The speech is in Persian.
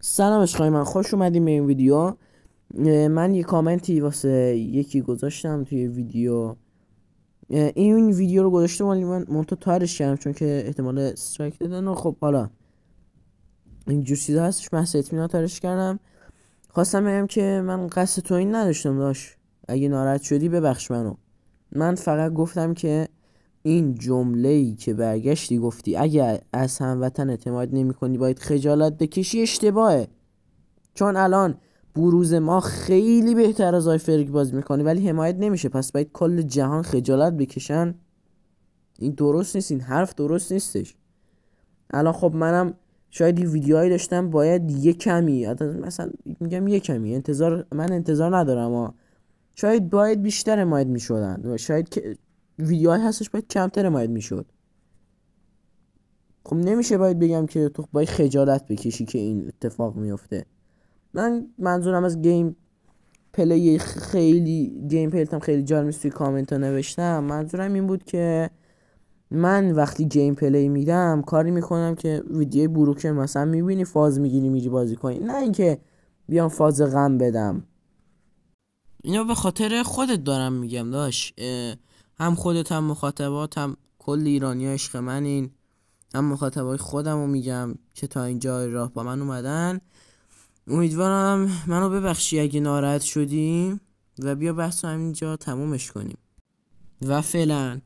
سلام عشقای من، خوش اومدیم به این ویدیو. من یه کامنتی واسه یکی گذاشتم توی ویدیو. این ویدیو رو گذاشته ولی من منتها تارش کردم چون که احتمال استرایک دادن و خب حالا اینجور چیزا هستش. من اطمینان تارش کردم. خواستم بگم که من قصد تو این نداشتم داشت. اگه ناراحت شدی ببخش منو. من فقط گفتم که این جمله‌ای که برگشتی گفتی اگه از هموطنت حمایت نمی‌کنی باید خجالت بکشی اشتباهه. چون الان بروز ما خیلی بهتر از فرگ بازی میکنه ولی حمایت نمیشه، پس باید کل جهان خجالت بکشن. این درست نیست، این حرف درست نیستش. الان خب منم شاید این ویدیوهایی داشتم باید یه کمی، مثلا میگم یه کمی انتظار ندارم شاید باید بیشتر حمایت میشدن و شاید که ویدیوهایی هستش باید کمتر حمایت میشد. خب نمیشه باید بگم که تو باید خجالت بکشی که این اتفاق میفته. من منظورم از گیم پلی خیلی گیم پلیتم خیلی جالب نیست. توی کامنت ها نوشتم منظورم این بود که من وقتی گیم پلی میدم کاری میکنم که ویدیوی بروکه مثلا میبینی فاز میگیری میری بازی کنی، نه اینکه بیام فاز غم بدم. اینا به خاطر خودت دارم میگم داش. هم خودت هم مخاطبات هم کل ایرانی ها عشق من این، هم مخاطبای خودم رو میگم که تا اینجا راه با من اومدن. امیدوارم منو ببخشی اگه ناراحت شدیم و بیا بحث رو همینجا تمومش کنیم و فعلا